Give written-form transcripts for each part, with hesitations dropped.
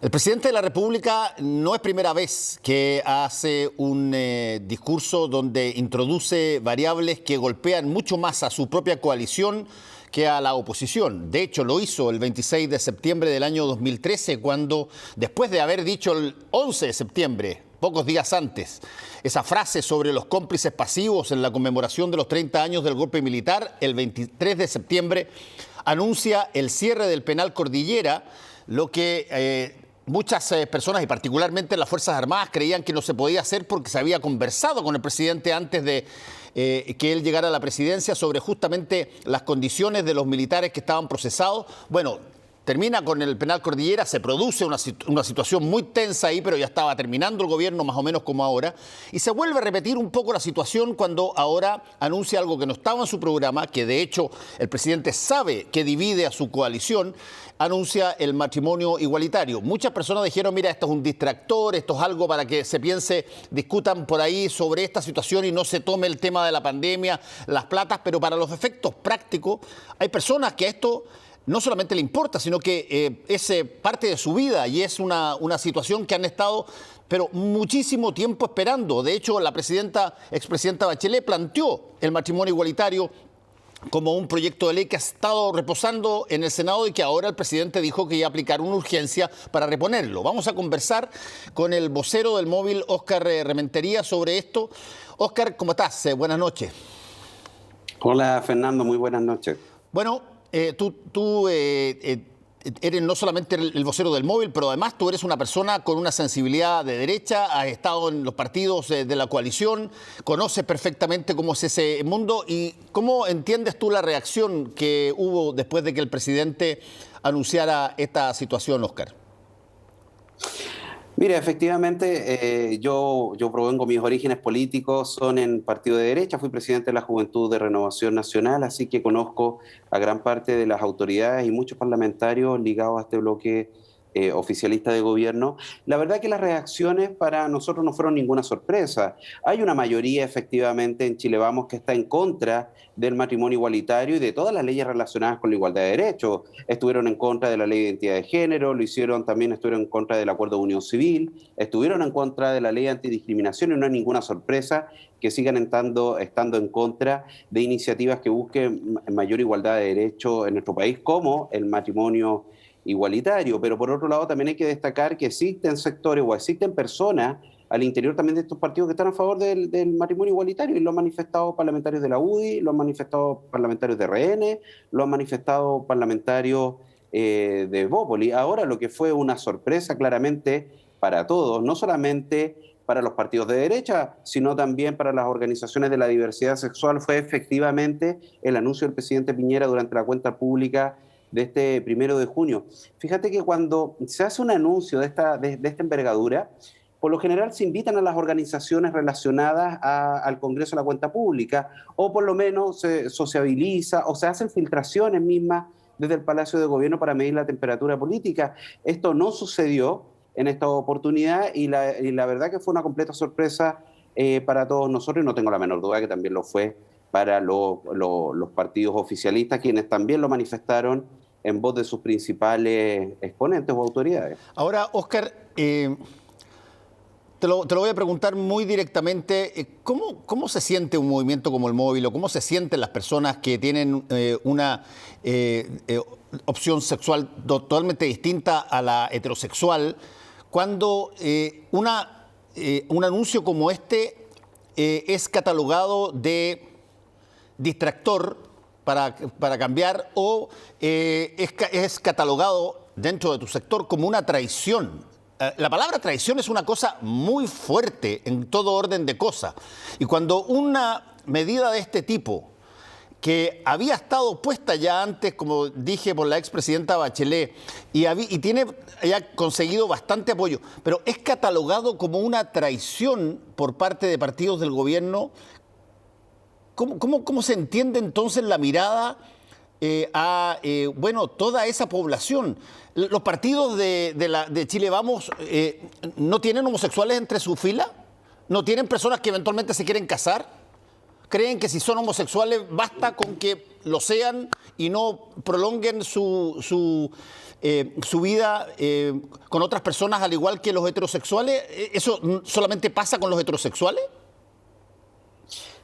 El presidente de la República no es primera vez que hace un discurso donde introduce variables que golpean mucho más a su propia coalición que a la oposición. De hecho, lo hizo el 26 de septiembre del año 2013, cuando, después de haber dicho el 11 de septiembre, pocos días antes, esa frase sobre los cómplices pasivos en la conmemoración de los 30 años del golpe militar, el 23 de septiembre anuncia el cierre del penal Cordillera, lo que muchas personas, y particularmente las Fuerzas Armadas, creían que no se podía hacer porque se había conversado con el presidente antes de que él llegara a la presidencia sobre justamente las condiciones de los militares que estaban procesados. Bueno, termina con el penal Cordillera, se produce una situación muy tensa ahí, pero ya estaba terminando el gobierno más o menos como ahora, y se vuelve a repetir un poco la situación cuando ahora anuncia algo que no estaba en su programa, que de hecho el presidente sabe que divide a su coalición, anuncia el matrimonio igualitario. Muchas personas dijeron, mira, esto es un distractor, esto es algo para que se piense, discutan por ahí sobre esta situación y no se tome el tema de la pandemia, las platas, pero para los efectos prácticos hay personas que a esto no solamente le importa, sino que es parte de su vida y es una situación que han estado pero muchísimo tiempo esperando. De hecho, la expresidenta Bachelet planteó el matrimonio igualitario como un proyecto de ley que ha estado reposando en el Senado y que ahora el presidente dijo que iba a aplicar una urgencia para reponerlo. Vamos a conversar con el vocero del Móvil, Óscar Rementería, sobre esto. Óscar, ¿cómo estás? Buenas noches. Hola, Fernando, muy buenas noches. Bueno, tú eres no solamente el vocero del Móvil, pero además tú eres una persona con una sensibilidad de derecha, has estado en los partidos de la coalición, conoces perfectamente cómo es ese mundo y cómo entiendes tú la reacción que hubo después de que el presidente anunciara esta situación, Óscar. Mira, efectivamente, yo provengo, mis orígenes políticos son en partido de derecha, fui presidente de la Juventud de Renovación Nacional, así que conozco a gran parte de las autoridades y muchos parlamentarios ligados a este bloque oficialista de gobierno. La verdad que las reacciones para nosotros no fueron ninguna sorpresa. Hay una mayoría efectivamente en Chile Vamos que está en contra del matrimonio igualitario y de todas las leyes relacionadas con la igualdad de derechos. Estuvieron en contra de la ley de identidad de género, también estuvieron en contra del acuerdo de unión civil, estuvieron en contra de la ley antidiscriminación y no es ninguna sorpresa que sigan estando en contra de iniciativas que busquen mayor igualdad de derechos en nuestro país, como el matrimonio igualitario. Pero por otro lado también hay que destacar que existen sectores o existen personas al interior también de estos partidos que están a favor del matrimonio igualitario y lo han manifestado parlamentarios de la UDI, lo han manifestado parlamentarios de RN, lo han manifestado parlamentarios de Bópoli. Ahora, lo que fue una sorpresa claramente para todos, no solamente para los partidos de derecha, sino también para las organizaciones de la diversidad sexual, fue efectivamente el anuncio del presidente Piñera durante la cuenta pública de este 1 de junio. Fíjate que cuando se hace un anuncio de esta envergadura, por lo general se invitan a las organizaciones relacionadas al Congreso de la Cuenta Pública, o por lo menos se sociabiliza o se hacen filtraciones mismas desde el Palacio de Gobierno para medir la temperatura política. Esto no sucedió en esta oportunidad y la verdad que fue una completa sorpresa para todos nosotros, y no tengo la menor duda que también lo fue para los partidos oficialistas, quienes también lo manifestaron en voz de sus principales exponentes o autoridades. Ahora, Óscar, te lo voy a preguntar muy directamente. ¿Cómo se siente un movimiento como el Móvil o cómo se sienten las personas que tienen una opción sexual totalmente distinta a la heterosexual cuando un anuncio como este es catalogado de distractor para cambiar o es catalogado dentro de tu sector como una traición? La palabra traición es una cosa muy fuerte en todo orden de cosas. Y cuando una medida de este tipo, que había estado puesta ya antes, como dije, por la expresidenta Bachelet, y tiene ya conseguido bastante apoyo, pero es catalogado como una traición por parte de partidos del gobierno, ¿cómo se entiende entonces la mirada a toda esa población? ¿Los partidos de Chile Vamos no tienen homosexuales entre su fila? ¿No tienen personas que eventualmente se quieren casar? creen que si son homosexuales basta con que lo sean y no prolonguen su vida con otras personas al igual que los heterosexuales. ¿Eso solamente pasa con los heterosexuales?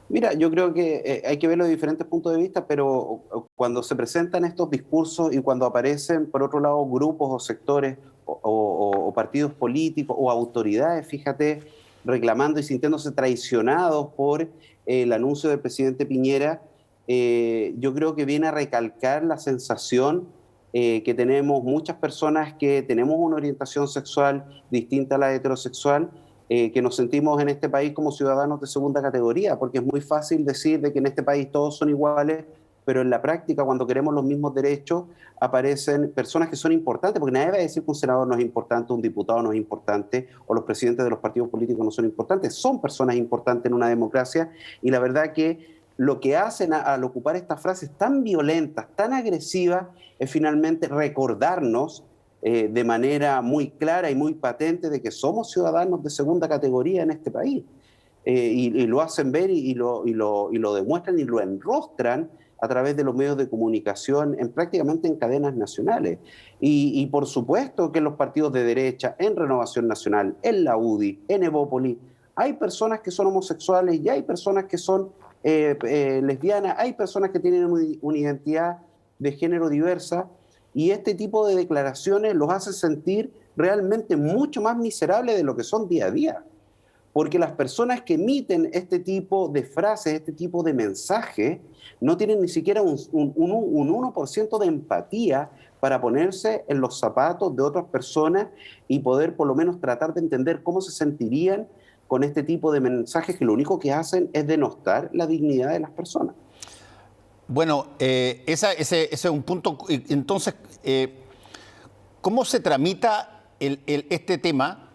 Mira, yo creo que hay que verlo de diferentes puntos de vista, pero cuando se presentan estos discursos y cuando aparecen, por otro lado, grupos o sectores o partidos políticos o autoridades, fíjate, reclamando y sintiéndose traicionados por el anuncio del presidente Piñera, yo creo que viene a recalcar la sensación que tenemos muchas personas que tenemos una orientación sexual distinta a la heterosexual, que nos sentimos en este país como ciudadanos de segunda categoría, porque es muy fácil decir de que en este país todos son iguales, pero en la práctica, cuando queremos los mismos derechos, aparecen personas que son importantes, porque nadie va a decir que un senador no es importante, un diputado no es importante, o los presidentes de los partidos políticos no son importantes. Son personas importantes en una democracia, y la verdad que lo que hacen al ocupar estas frases tan violentas, tan agresivas, es finalmente recordarnos de manera muy clara y muy patente de que somos ciudadanos de segunda categoría en este país. Y lo hacen ver y lo demuestran y lo enrostran a través de los medios de comunicación prácticamente en cadenas nacionales. Y por supuesto que en los partidos de derecha, en Renovación Nacional, en la UDI, en Evópolis, hay personas que son homosexuales y hay personas que son lesbianas, hay personas que tienen una identidad de género diversa, y este tipo de declaraciones los hace sentir realmente mucho más miserables de lo que son día a día. Porque las personas que emiten este tipo de frases, este tipo de mensajes, no tienen ni siquiera un 1% de empatía para ponerse en los zapatos de otras personas y poder por lo menos tratar de entender cómo se sentirían con este tipo de mensajes que lo único que hacen es denostar la dignidad de las personas. Bueno, ese es un punto. Entonces, ¿cómo se tramita este tema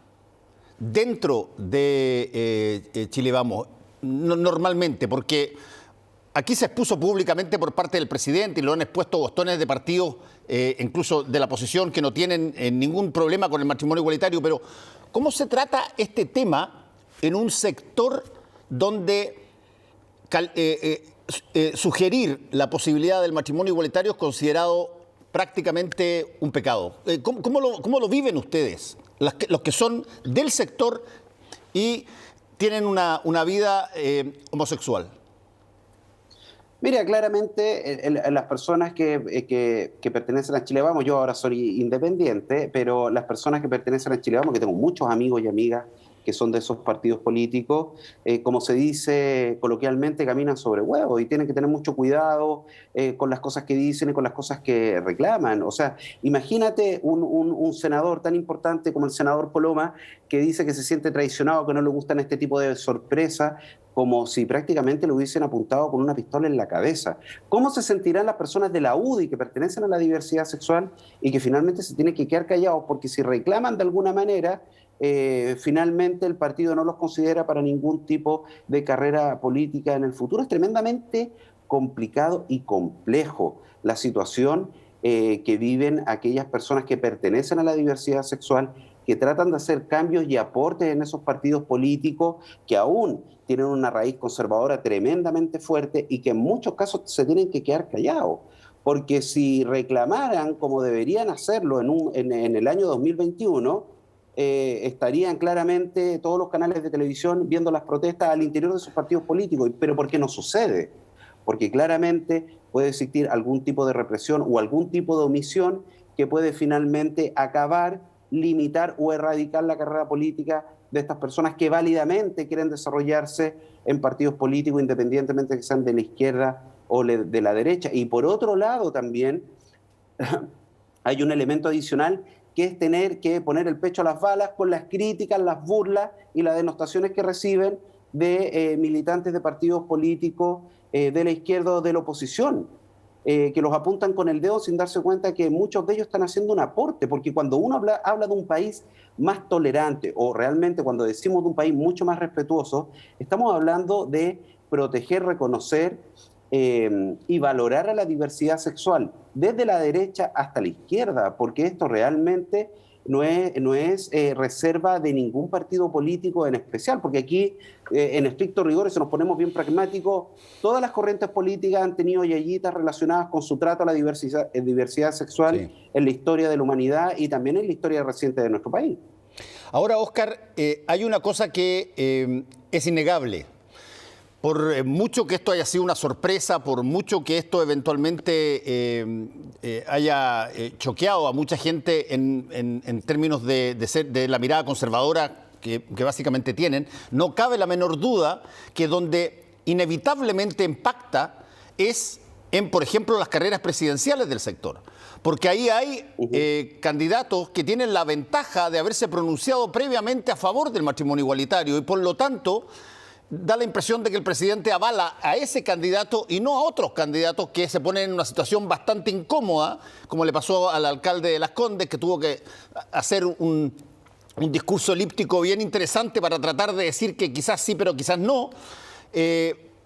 dentro de Chile Vamos? Normalmente, porque aquí se expuso públicamente por parte del presidente y lo han expuesto bostones de partidos, incluso de la oposición, que no tienen ningún problema con el matrimonio igualitario, pero ¿cómo se trata este tema en un sector donde sugerir la posibilidad del matrimonio igualitario es considerado prácticamente un pecado? ¿Cómo lo viven ustedes, los que son del sector y tienen una vida homosexual? Mira, claramente las personas que pertenecen a Chile Vamos, yo ahora soy independiente, pero las personas que pertenecen a Chile Vamos, que tengo muchos amigos y amigas que son de esos partidos políticos, como se dice coloquialmente, caminan sobre huevos y tienen que tener mucho cuidado con las cosas que dicen y con las cosas que reclaman. O sea, imagínate un senador tan importante como el senador Coloma, que dice que se siente traicionado, que no le gustan este tipo de sorpresas, como si prácticamente lo hubiesen apuntado con una pistola en la cabeza. ¿Cómo se sentirán las personas de la UDI que pertenecen a la diversidad sexual y que finalmente se tienen que quedar callados? Porque si reclaman de alguna manera, finalmente el partido no los considera para ningún tipo de carrera política en el futuro. Es tremendamente complicado y complejo la situación que viven aquellas personas que pertenecen a la diversidad sexual, que tratan de hacer cambios y aportes en esos partidos políticos que aún tienen una raíz conservadora tremendamente fuerte y que en muchos casos se tienen que quedar callados. Porque si reclamaran como deberían hacerlo en el año 2021, estarían claramente todos los canales de televisión viendo las protestas al interior de sus partidos políticos. ¿Pero por qué no sucede? Porque claramente puede existir algún tipo de represión o algún tipo de omisión que puede finalmente acabar, limitar o erradicar la carrera política de estas personas que válidamente quieren desarrollarse en partidos políticos, independientemente que sean de la izquierda o de la derecha. Y por otro lado también hay un elemento adicional, que es tener que poner el pecho a las balas con las críticas, las burlas y las denostaciones que reciben de militantes de partidos políticos de la izquierda o de la oposición, que los apuntan con el dedo sin darse cuenta que muchos de ellos están haciendo un aporte, porque cuando uno habla de un país más tolerante, o realmente cuando decimos de un país mucho más respetuoso, estamos hablando de proteger, reconocer y valorar a la diversidad sexual, desde la derecha hasta la izquierda, porque esto realmente no es reserva de ningún partido político en especial, porque aquí, en estricto rigor, si nos ponemos bien pragmáticos, todas las corrientes políticas han tenido yayitas relacionadas con su trato a la diversidad sexual Sí. en la historia de la humanidad y también en la historia reciente de nuestro país. Ahora, Óscar, hay una cosa que es innegable. Por mucho que esto haya sido una sorpresa, por mucho que esto eventualmente haya choqueado a mucha gente en términos de la mirada conservadora que básicamente tienen, no cabe la menor duda que donde inevitablemente impacta es en, por ejemplo, las carreras presidenciales del sector. Porque ahí hay candidatos que tienen la ventaja de haberse pronunciado previamente a favor del matrimonio igualitario y por lo tanto da la impresión de que el presidente avala a ese candidato y no a otros candidatos que se ponen en una situación bastante incómoda, como le pasó al alcalde de Las Condes, que tuvo que hacer un discurso elíptico bien interesante para tratar de decir que quizás sí, pero quizás no,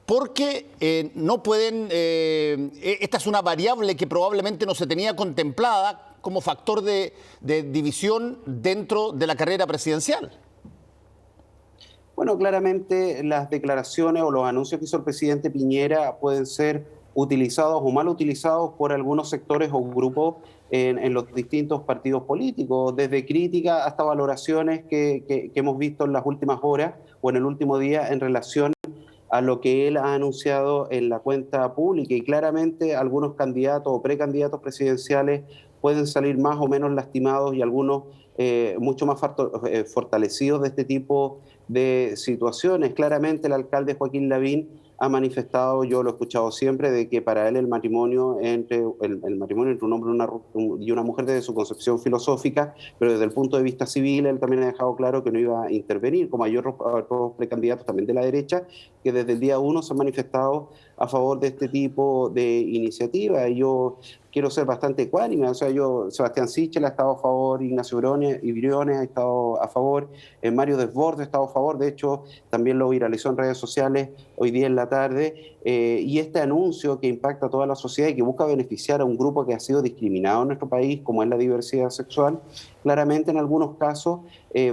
porque no pueden, esta es una variable que probablemente no se tenía contemplada como factor de división dentro de la carrera presidencial. Bueno, claramente las declaraciones o los anuncios que hizo el presidente Piñera pueden ser utilizados o mal utilizados por algunos sectores o grupos en los distintos partidos políticos, desde críticas hasta valoraciones que hemos visto en las últimas horas o en el último día en relación a lo que él ha anunciado en la cuenta pública. Y claramente algunos candidatos o precandidatos presidenciales pueden salir más o menos lastimados y algunos mucho más fortalecidos de este tipo de situaciones. Claramente el alcalde Joaquín Lavín ha manifestado, yo lo he escuchado siempre, de que para él el matrimonio entre un hombre y una mujer desde su concepción filosófica, pero desde el punto de vista civil, él también ha dejado claro que no iba a intervenir, como hay otros precandidatos también de la derecha, que desde el día 1 se han manifestado a favor de este tipo de iniciativa. Y yo quiero ser bastante ecuánime, o sea, Sebastián Sichel ha estado a favor, Ignacio Briones ha estado a favor, Mario Desbordes ha estado a favor, de hecho también lo viralizó en redes sociales hoy día en la tarde, y este anuncio que impacta a toda la sociedad y que busca beneficiar a un grupo que ha sido discriminado en nuestro país, como es la diversidad sexual, claramente en algunos casos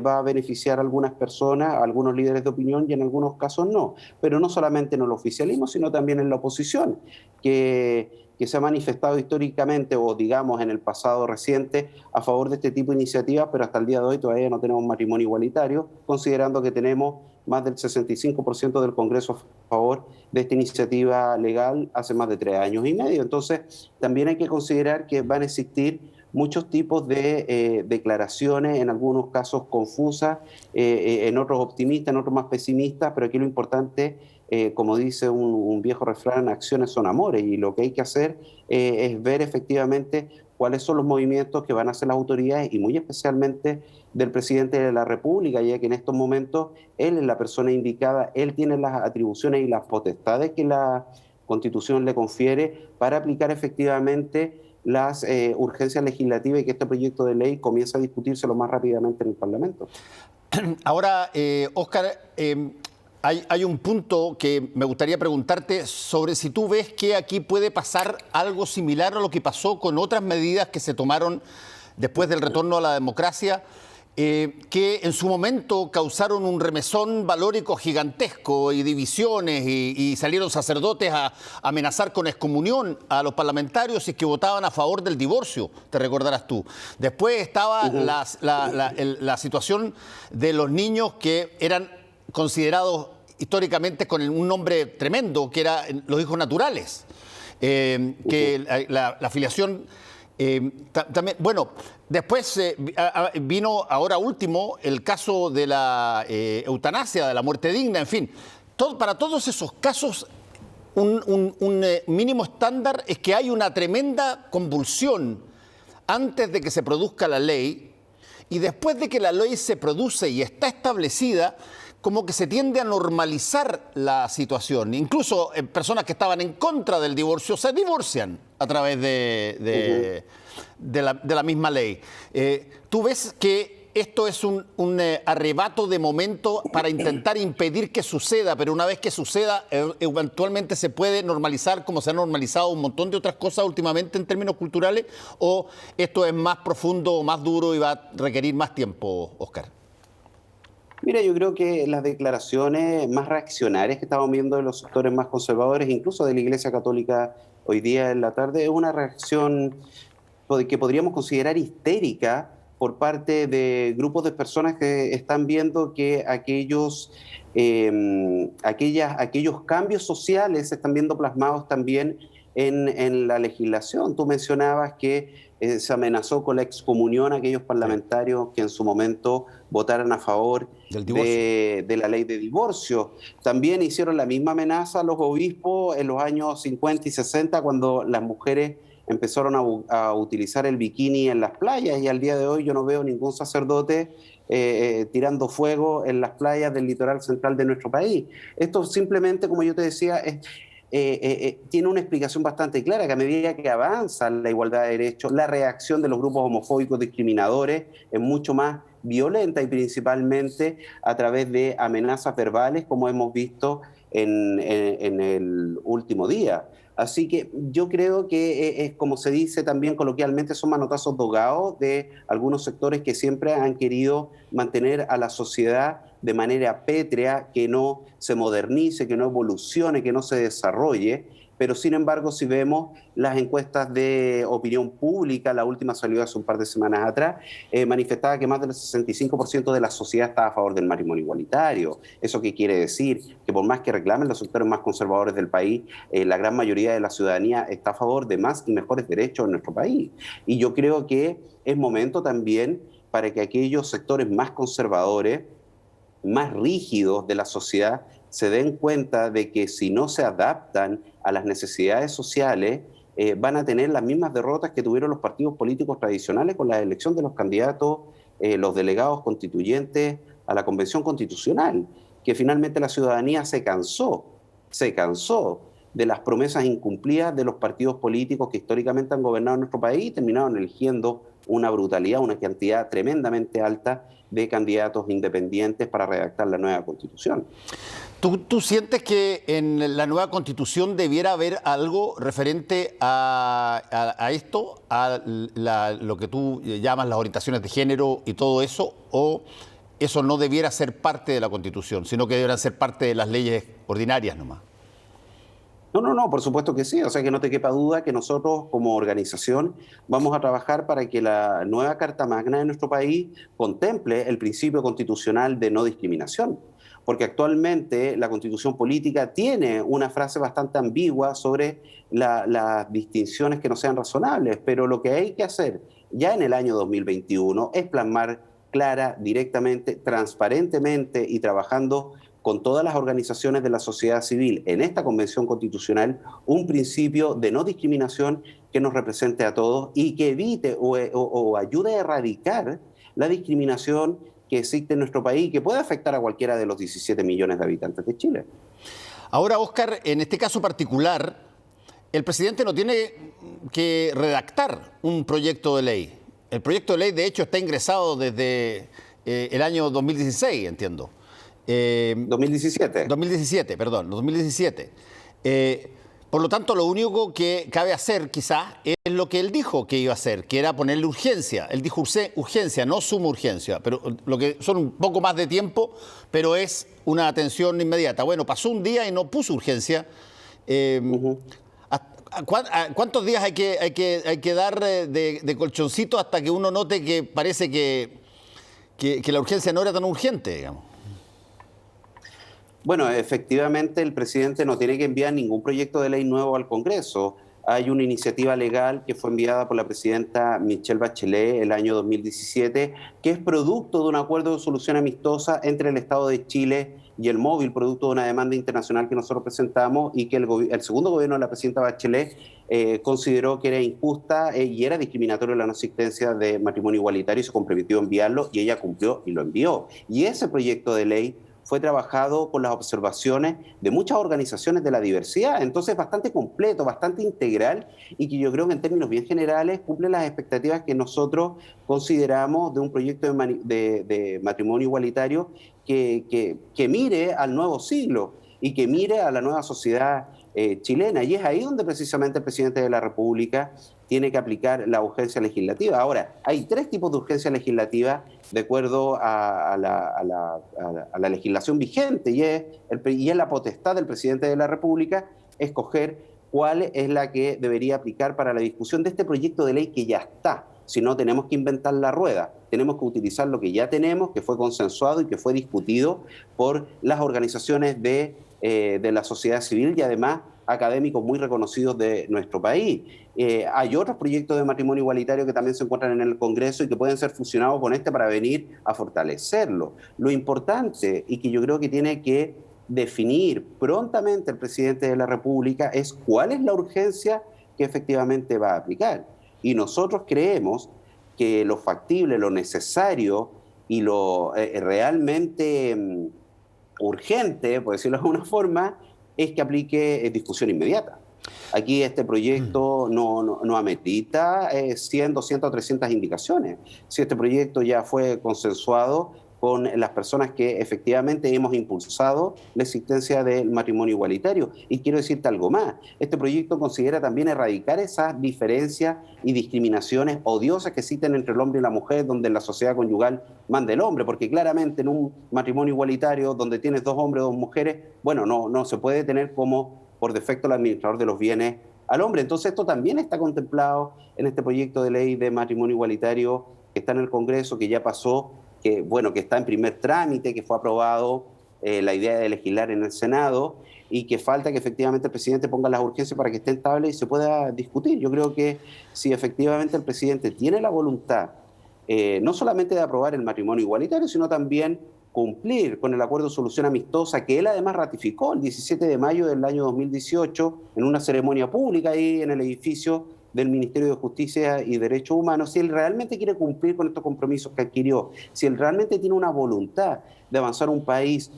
va a beneficiar a algunas personas, a algunos líderes de opinión y en algunos casos no, pero no solamente en el oficialismo, sino también en la oposición, que se ha manifestado históricamente o digamos en el pasado reciente a favor de este tipo de iniciativas, pero hasta el día de hoy todavía no tenemos matrimonio igualitario, considerando que tenemos más del 65% del Congreso a favor de esta iniciativa legal hace más de 3 años y medio. Entonces, también hay que considerar que van a existir muchos tipos de declaraciones, en algunos casos confusas, en otros optimistas, en otros más pesimistas, pero aquí lo importante, como dice un viejo refrán, acciones son amores, y lo que hay que hacer es ver efectivamente cuáles son los movimientos que van a hacer las autoridades y muy especialmente del presidente de la República, ya que en estos momentos él es la persona indicada, él tiene las atribuciones y las potestades que la Constitución le confiere para aplicar efectivamente las urgencias legislativas y que este proyecto de ley comience a discutirse lo más rápidamente en el Parlamento. Ahora, Óscar, hay un punto que me gustaría preguntarte sobre si tú ves que aquí puede pasar algo similar a lo que pasó con otras medidas que se tomaron después del retorno a la democracia, que en su momento causaron un remesón valórico gigantesco y divisiones y salieron sacerdotes a amenazar con excomunión a los parlamentarios si es que votaban a favor del divorcio, te recordarás tú. Después estaba la situación de los niños que eran considerados históricamente con un nombre tremendo, que eran los hijos naturales, que la afiliación... también, bueno, después vino ahora último el caso de la eutanasia, de la muerte digna, en fin. Para todos esos casos, un mínimo estándar es que hay una tremenda convulsión antes de que se produzca la ley y después de que la ley se produce y está establecida, como que se tiende a normalizar la situación. Incluso personas que estaban en contra del divorcio se divorcian a través de la misma ley. ¿Tú ves que esto es un arrebato de momento para intentar impedir que suceda, pero una vez que suceda, eventualmente se puede normalizar como se han normalizado un montón de otras cosas últimamente en términos culturales, o esto es más profundo, más duro y va a requerir más tiempo, Óscar? Mira, yo creo que las declaraciones más reaccionarias que estamos viendo de los sectores más conservadores, incluso de la Iglesia Católica hoy día en la tarde, es una reacción que podríamos considerar histérica por parte de grupos de personas que están viendo que aquellos cambios sociales se están viendo plasmados también en la legislación. Tú mencionabas que se amenazó con la excomunión a aquellos parlamentarios que en su momento votaran a favor de la ley de divorcio. También hicieron la misma amenaza a los obispos en los años 50 y 60, cuando las mujeres empezaron a utilizar el bikini en las playas, y al día de hoy yo no veo ningún sacerdote tirando fuego en las playas del litoral central de nuestro país. Esto simplemente, como yo te decía, tiene una explicación bastante clara, que a medida que avanza la igualdad de derechos, la reacción de los grupos homofóbicos discriminadores es mucho más violenta, y principalmente a través de amenazas verbales, como hemos visto en el último día. Así que yo creo que es, como se dice también coloquialmente, son manotazos dogados de algunos sectores que siempre han querido mantener a la sociedad de manera pétrea, que no se modernice, que no evolucione, que no se desarrolle. Pero sin embargo, si vemos las encuestas de opinión pública, la última salió hace un par de semanas atrás, manifestaba que más del 65% de la sociedad está a favor del matrimonio igualitario. ¿Eso qué quiere decir? Que por más que reclamen los sectores más conservadores del país, la gran mayoría de la ciudadanía está a favor de más y mejores derechos en nuestro país. Y yo creo que es momento también para que aquellos sectores más conservadores, más rígidos de la sociedad, se den cuenta de que si no se adaptan a las necesidades sociales, van a tener las mismas derrotas que tuvieron los partidos políticos tradicionales con la elección de los candidatos, los delegados constituyentes a la Convención Constitucional, que finalmente la ciudadanía se cansó de las promesas incumplidas de los partidos políticos que históricamente han gobernado nuestro país, y terminaron eligiendo una brutalidad, una cantidad tremendamente alta de candidatos independientes para redactar la nueva Constitución. ¿Tú sientes que en la nueva Constitución debiera haber algo referente a esto, a lo que tú llamas las orientaciones de género y todo eso, o eso no debiera ser parte de la Constitución, sino que deberán ser parte de las leyes ordinarias nomás? No, por supuesto que sí. O sea, que no te quepa duda que nosotros como organización vamos a trabajar para que la nueva Carta Magna de nuestro país contemple el principio constitucional de no discriminación. Porque actualmente la Constitución política tiene una frase bastante ambigua sobre las distinciones que no sean razonables, pero lo que hay que hacer ya en el año 2021 es plasmar clara, directamente, transparentemente y trabajando con todas las organizaciones de la sociedad civil en esta Convención Constitucional, un principio de no discriminación que nos represente a todos y que evite o ayude a erradicar la discriminación que existe en nuestro país y que puede afectar a cualquiera de los 17 millones de habitantes de Chile. Ahora, Óscar, en este caso particular, el presidente no tiene que redactar un proyecto de ley. El proyecto de ley, de hecho, está ingresado desde el año 2016, entiendo. 2017. 2017. Por lo tanto, lo único que cabe hacer, quizás, es lo que él dijo que iba a hacer, que era ponerle urgencia. Él dijo urgencia, no suma urgencia, pero lo que son un poco más de tiempo, pero es una atención inmediata. Bueno, pasó un día y no puso urgencia. ¿Cuántos días hay que dar de colchoncito hasta que uno note que parece que la urgencia no era tan urgente, digamos? Bueno, efectivamente el presidente no tiene que enviar ningún proyecto de ley nuevo al Congreso. Hay una iniciativa legal que fue enviada por la presidenta Michelle Bachelet el año 2017, que es producto de un acuerdo de solución amistosa entre el Estado de Chile y el Móvil, producto de una demanda internacional que nosotros presentamos y que el segundo gobierno de la presidenta Bachelet consideró que era injusta y era discriminatorio la no existencia de matrimonio igualitario, y se comprometió a enviarlo, y ella cumplió y lo envió. Y ese proyecto de ley fue trabajado con las observaciones de muchas organizaciones de la diversidad. Entonces, bastante completo, bastante integral, y que yo creo que en términos bien generales cumple las expectativas que nosotros consideramos de un proyecto de matrimonio igualitario que mire al nuevo siglo y que mire a la nueva sociedad chilena. Y es ahí donde precisamente el presidente de la República tiene que aplicar la urgencia legislativa. Ahora, hay 3 tipos de urgencia legislativa de acuerdo a la legislación vigente, y es la potestad del presidente de la República escoger cuál es la que debería aplicar para la discusión de este proyecto de ley que ya está. Si no, tenemos que inventar la rueda, tenemos que utilizar lo que ya tenemos, que fue consensuado y que fue discutido por las organizaciones de la sociedad civil y además académicos muy reconocidos de nuestro país. Hay otros proyectos de matrimonio igualitario que también se encuentran en el Congreso y que pueden ser fusionados con este para venir a fortalecerlo. Lo importante, y que yo creo que tiene que definir prontamente el presidente de la República, es cuál es la urgencia que efectivamente va a aplicar. Y nosotros creemos que lo factible, lo necesario y lo realmente urgente, por decirlo de alguna forma, es que aplique discusión inmediata. Aquí este proyecto no amerita 100, 200 o 300 indicaciones. Si este proyecto ya fue consensuado con las personas que efectivamente hemos impulsado la existencia del matrimonio igualitario. Y quiero decirte algo más. Este proyecto considera también erradicar esas diferencias y discriminaciones odiosas que existen entre el hombre y la mujer, donde en la sociedad conyugal manda el hombre, porque claramente en un matrimonio igualitario donde tienes 2 hombres o 2 mujeres, bueno, no se puede tener como por defecto el administrador de los bienes al hombre. Entonces esto también está contemplado en este proyecto de ley de matrimonio igualitario que está en el Congreso, que ya pasó, que está en primer trámite, que fue aprobado la idea de legislar en el Senado, y que falta que efectivamente el presidente ponga las urgencias para que esté estable y se pueda discutir. Yo creo que si efectivamente el presidente tiene la voluntad, no solamente de aprobar el matrimonio igualitario, sino también cumplir con el acuerdo de solución amistosa que él además ratificó el 17 de mayo del año 2018 en una ceremonia pública ahí en el edificio del Ministerio de Justicia y Derechos Humanos, si él realmente quiere cumplir con estos compromisos que adquirió, si él realmente tiene una voluntad de avanzar a un país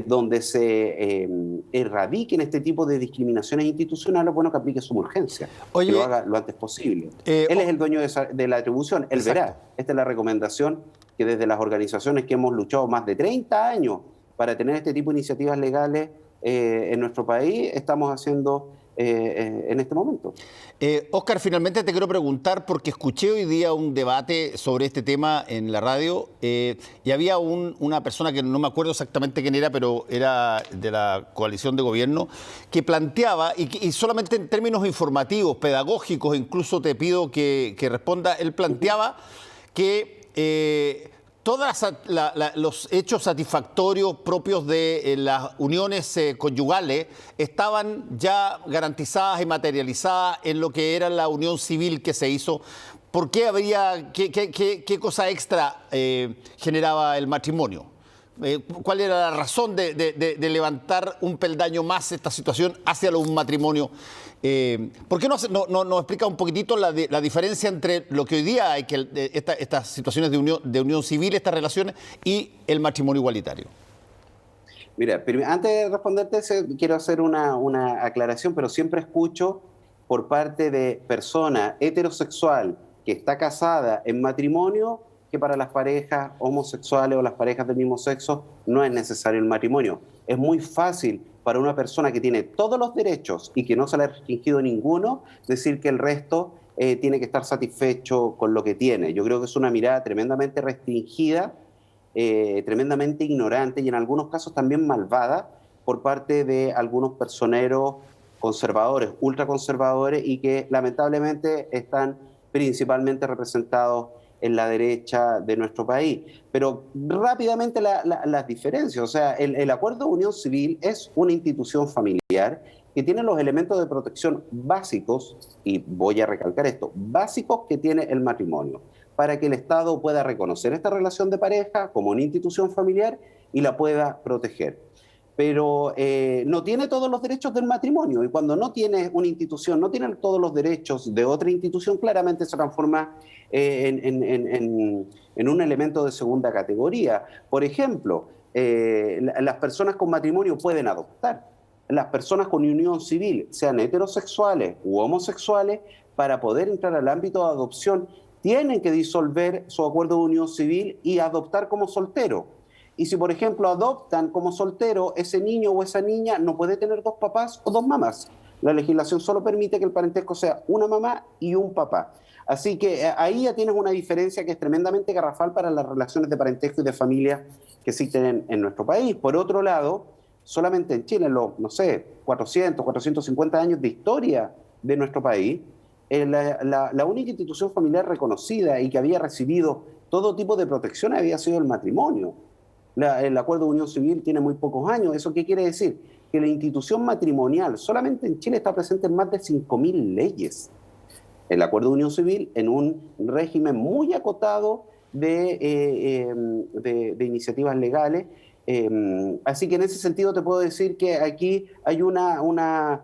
donde se erradiquen este tipo de discriminaciones institucionales, bueno, que aplique su urgencia, que lo haga lo antes posible. Él es el dueño de la atribución, él verá. Esta es la recomendación que desde las organizaciones que hemos luchado más de 30 años para tener este tipo de iniciativas legales en nuestro país, estamos haciendo en este momento. Óscar, finalmente te quiero preguntar, porque escuché hoy día un debate sobre este tema en la radio y había una persona que no me acuerdo exactamente quién era, pero era de la coalición de gobierno, que planteaba, y solamente en términos informativos, pedagógicos, incluso te pido que responda, él planteaba que todos los hechos satisfactorios propios de las uniones conyugales estaban ya garantizadas y materializadas en lo que era la unión civil que se hizo. ¿Por qué habría, qué cosa extra generaba el matrimonio? ¿Cuál era la razón de levantar un peldaño más esta situación hacia un matrimonio? ¿Por qué no explica un poquitito la diferencia entre lo que hoy día hay, estas situaciones de unión civil, estas relaciones, y el matrimonio igualitario? Mira, antes de responderte, quiero hacer una aclaración, pero siempre escucho por parte de persona heterosexual que está casada en matrimonio que para las parejas homosexuales o las parejas del mismo sexo no es necesario el matrimonio. Es muy fácil para una persona que tiene todos los derechos y que no se le ha restringido ninguno decir que el resto tiene que estar satisfecho con lo que tiene. Yo creo que es una mirada tremendamente restringida, tremendamente ignorante y en algunos casos también malvada por parte de algunos personeros conservadores, ultraconservadores, y que lamentablemente están principalmente representados en la derecha de nuestro país. Pero rápidamente las diferencias. O sea, el acuerdo de unión civil es una institución familiar que tiene los elementos de protección básicos, y voy a recalcar esto, básicos que tiene el matrimonio, para que el Estado pueda reconocer esta relación de pareja como una institución familiar y la pueda proteger. pero no tiene todos los derechos del matrimonio. Y cuando no tiene una institución, no tiene todos los derechos de otra institución, claramente se transforma en un elemento de segunda categoría. Por ejemplo, las personas con matrimonio pueden adoptar. Las personas con unión civil, sean heterosexuales u homosexuales, para poder entrar al ámbito de adopción, tienen que disolver su acuerdo de unión civil y adoptar como soltero. Y si, por ejemplo, adoptan como soltero, ese niño o esa niña no puede tener dos papás o dos mamás. La legislación solo permite que el parentesco sea una mamá y un papá. Así que ahí ya tienes una diferencia que es tremendamente garrafal para las relaciones de parentesco y de familia que existen en nuestro país. Por otro lado, solamente en Chile, en los, no sé, 400, 450 años de historia de nuestro país, la única institución familiar reconocida y que había recibido todo tipo de protección había sido el matrimonio. El acuerdo de unión civil tiene muy pocos años. ¿Eso qué quiere decir? Que la institución matrimonial solamente en Chile está presente en más de 5.000 leyes. El acuerdo de unión civil en un régimen muy acotado de iniciativas legales. Así que en ese sentido te puedo decir que aquí hay una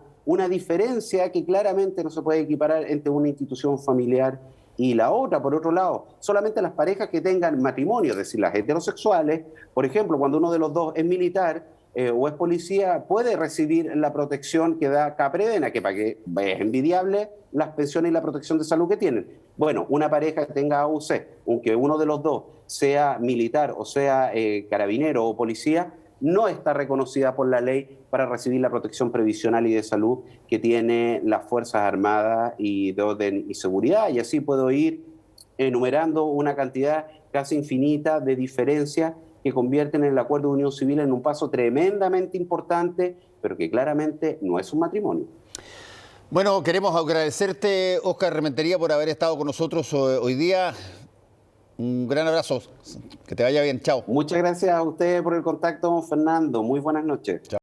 diferencia que claramente no se puede equiparar entre una institución familiar y la otra. Por otro lado, solamente las parejas que tengan matrimonio, es decir, las heterosexuales, por ejemplo, cuando uno de los dos es militar o es policía, puede recibir la protección que da Capredena, que para que es envidiable las pensiones y la protección de salud que tienen. Bueno, una pareja que tenga AUC, aunque uno de los dos sea militar o sea carabinero o policía, no está reconocida por la ley para recibir la protección previsional y de salud que tiene las Fuerzas Armadas y de orden y seguridad. Y así puedo ir enumerando una cantidad casi infinita de diferencias que convierten el acuerdo de unión civil en un paso tremendamente importante, pero que claramente no es un matrimonio. Bueno, queremos agradecerte, Óscar Rementería, por haber estado con nosotros hoy día. Un gran abrazo, que te vaya bien, chao. Muchas gracias a ustedes por el contacto, Fernando. Muy buenas noches. Chao.